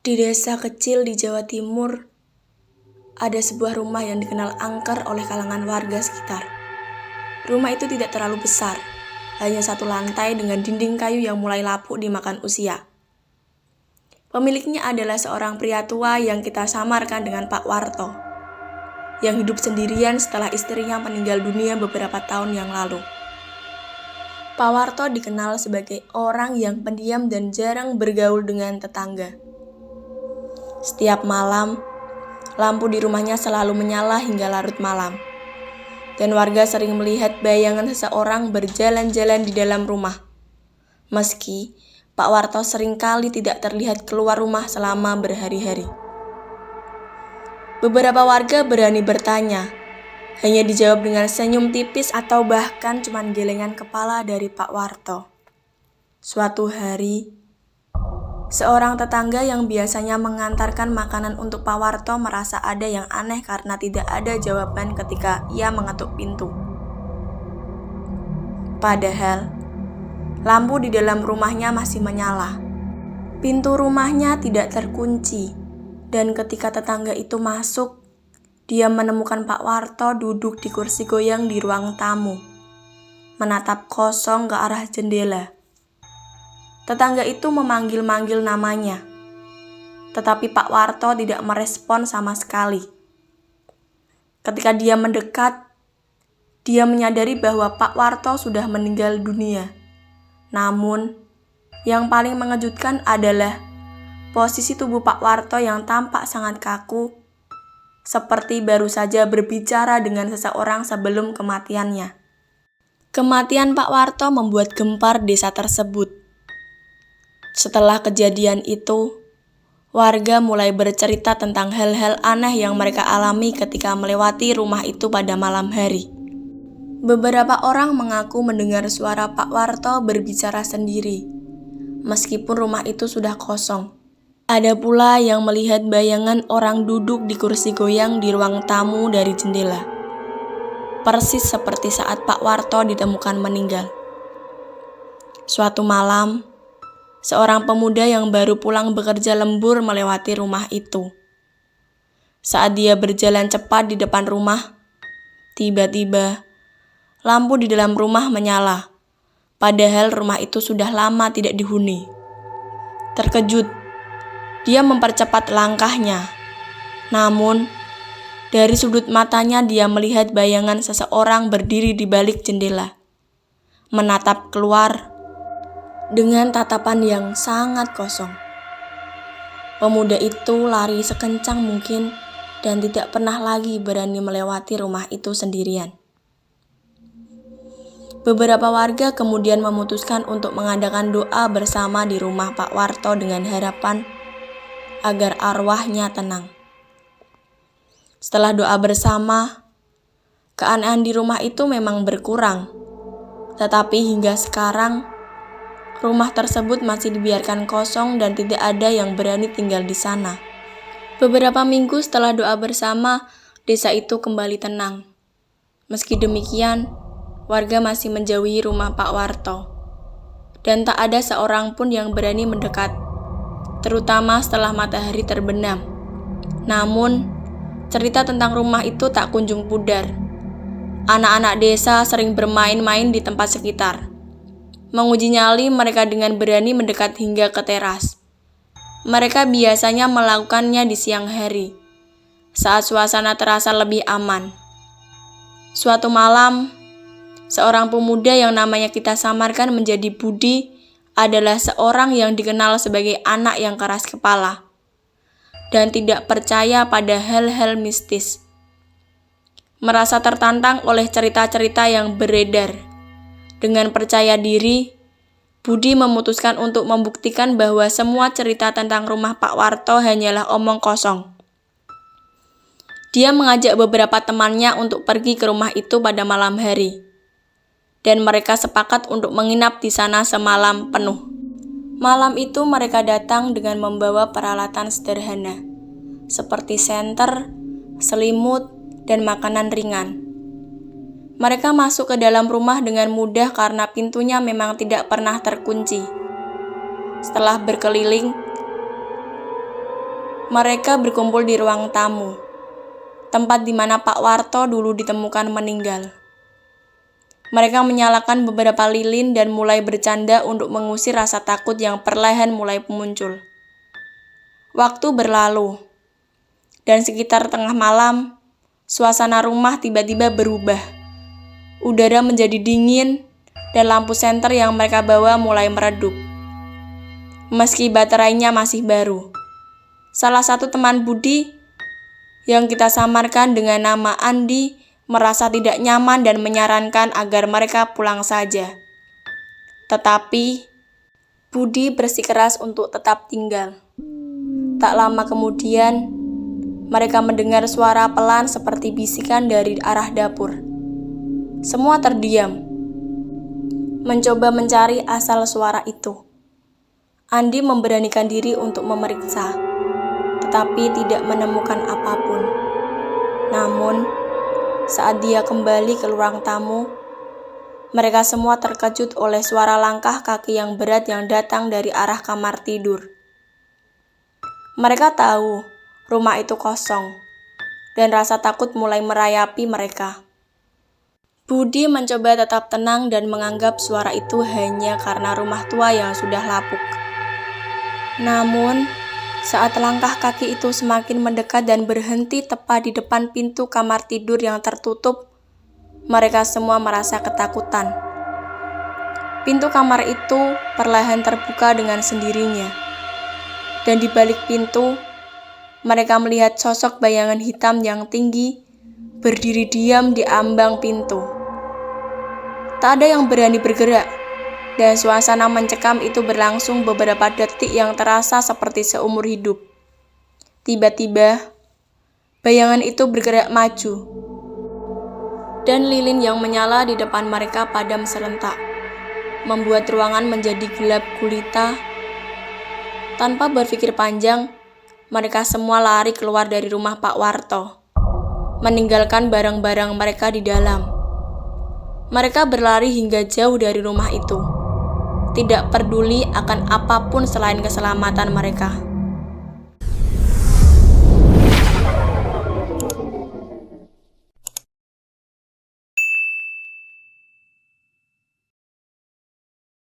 Di desa kecil di Jawa Timur, ada sebuah rumah yang dikenal angker oleh kalangan warga sekitar. Rumah itu tidak terlalu besar, hanya satu lantai dengan dinding kayu yang mulai lapuk dimakan usia. Pemiliknya adalah seorang pria tua yang kita samarkan dengan Pak Warto, yang hidup sendirian setelah istrinya meninggal dunia beberapa tahun yang lalu. Pak Warto dikenal sebagai orang yang pendiam dan jarang bergaul dengan tetangga. Setiap malam, lampu di rumahnya selalu menyala hingga larut malam. Dan warga sering melihat bayangan seseorang berjalan-jalan di dalam rumah. Meski Pak Warto seringkali tidak terlihat keluar rumah selama berhari-hari. Beberapa warga berani bertanya, hanya dijawab dengan senyum tipis atau bahkan cuma gelengan kepala dari Pak Warto. Suatu hari, seorang tetangga yang biasanya mengantarkan makanan untuk Pak Warto merasa ada yang aneh karena tidak ada jawaban ketika ia mengetuk pintu. Padahal, lampu di dalam rumahnya masih menyala. Pintu rumahnya tidak terkunci, dan ketika tetangga itu masuk, dia menemukan Pak Warto duduk di kursi goyang di ruang tamu, menatap kosong ke arah jendela. Tetangga itu memanggil-manggil namanya, tetapi Pak Warto tidak merespon sama sekali. Ketika dia mendekat, dia menyadari bahwa Pak Warto sudah meninggal dunia. Namun, yang paling mengejutkan adalah posisi tubuh Pak Warto yang tampak sangat kaku, seperti baru saja berbicara dengan seseorang sebelum kematiannya. Kematian Pak Warto membuat gempar desa tersebut. Setelah kejadian itu, warga mulai bercerita tentang hal-hal aneh yang mereka alami ketika melewati rumah itu pada malam hari. Beberapa orang mengaku mendengar suara Pak Warto berbicara sendiri, meskipun rumah itu sudah kosong. Ada pula yang melihat bayangan orang duduk di kursi goyang di ruang tamu dari jendela, persis seperti saat Pak Warto ditemukan meninggal. Suatu malam, seorang pemuda yang baru pulang bekerja lembur melewati rumah itu. Saat dia berjalan cepat di depan rumah, tiba-tiba lampu di dalam rumah menyala, padahal rumah itu sudah lama tidak dihuni. Terkejut, dia mempercepat langkahnya. Namun, dari sudut matanya dia melihat bayangan seseorang berdiri di balik jendela, menatap keluar dengan tatapan yang sangat kosong. Pemuda itu lari sekencang mungkin dan tidak pernah lagi berani melewati rumah itu sendirian. Beberapa warga kemudian memutuskan untuk mengadakan doa bersama di rumah Pak Warto dengan harapan agar arwahnya tenang. Setelah doa bersama, keanehan di rumah itu memang berkurang. Tetapi hingga sekarang, rumah tersebut masih dibiarkan kosong dan tidak ada yang berani tinggal di sana. Beberapa minggu setelah doa bersama, desa itu kembali tenang. Meski demikian, warga masih menjauhi rumah Pak Warto, dan tak ada seorang pun yang berani mendekat, terutama setelah matahari terbenam. Namun, cerita tentang rumah itu tak kunjung pudar. Anak-anak desa sering bermain-main di tempat sekitar. Menguji nyali mereka dengan berani mendekat hingga ke teras. Mereka biasanya melakukannya di siang hari, saat suasana terasa lebih aman. Suatu malam, seorang pemuda yang namanya kita samarkan menjadi Budi adalah seorang yang dikenal sebagai anak yang keras kepala dan tidak percaya pada hal-hal mistis. Merasa tertantang oleh cerita-cerita yang beredar. Dengan percaya diri, Budi memutuskan untuk membuktikan bahwa semua cerita tentang rumah Pak Warto hanyalah omong kosong. Dia mengajak beberapa temannya untuk pergi ke rumah itu pada malam hari, dan mereka sepakat untuk menginap di sana semalam penuh. Malam itu mereka datang dengan membawa peralatan sederhana, seperti senter, selimut, dan makanan ringan. Mereka masuk ke dalam rumah dengan mudah karena pintunya memang tidak pernah terkunci. Setelah berkeliling, Mereka berkumpul di ruang tamu, tempat di mana Pak Warto dulu ditemukan meninggal. Mereka menyalakan beberapa lilin dan mulai bercanda untuk mengusir rasa takut yang perlahan mulai muncul. Waktu berlalu, dan sekitar tengah malam, suasana rumah tiba-tiba berubah. Udara menjadi dingin, dan lampu senter yang mereka bawa mulai meredup. Meski baterainya masih baru. Salah satu teman Budi yang kita samarkan dengan nama Andi merasa tidak nyaman dan menyarankan agar mereka pulang saja. Tetapi Budi bersikeras untuk tetap tinggal. Tak lama kemudian, mereka mendengar suara pelan seperti bisikan dari arah dapur. Semua terdiam, mencoba mencari asal suara itu. Andi memberanikan diri untuk memeriksa, tetapi tidak menemukan apapun. Namun, saat dia kembali ke ruang tamu, mereka semua terkejut oleh suara langkah kaki yang berat yang datang dari arah kamar tidur. Mereka tahu rumah itu kosong, dan rasa takut mulai merayapi mereka. Budi mencoba tetap tenang dan menganggap suara itu hanya karena rumah tua yang sudah lapuk. Namun, saat langkah kaki itu semakin mendekat dan berhenti tepat di depan pintu kamar tidur yang tertutup, mereka semua merasa ketakutan. Pintu kamar itu perlahan terbuka dengan sendirinya. Dan di balik pintu, mereka melihat sosok bayangan hitam yang tinggi berdiri diam di ambang pintu. Tak ada yang berani bergerak, dan suasana mencekam itu berlangsung beberapa detik yang terasa seperti seumur hidup. Tiba-tiba, bayangan itu bergerak maju, dan lilin yang menyala di depan mereka padam serentak, membuat ruangan menjadi gelap gulita. Tanpa berpikir panjang, mereka semua lari keluar dari rumah Pak Warto, meninggalkan barang-barang mereka di dalam. Mereka berlari hingga jauh dari rumah itu, tidak peduli akan apapun selain keselamatan mereka.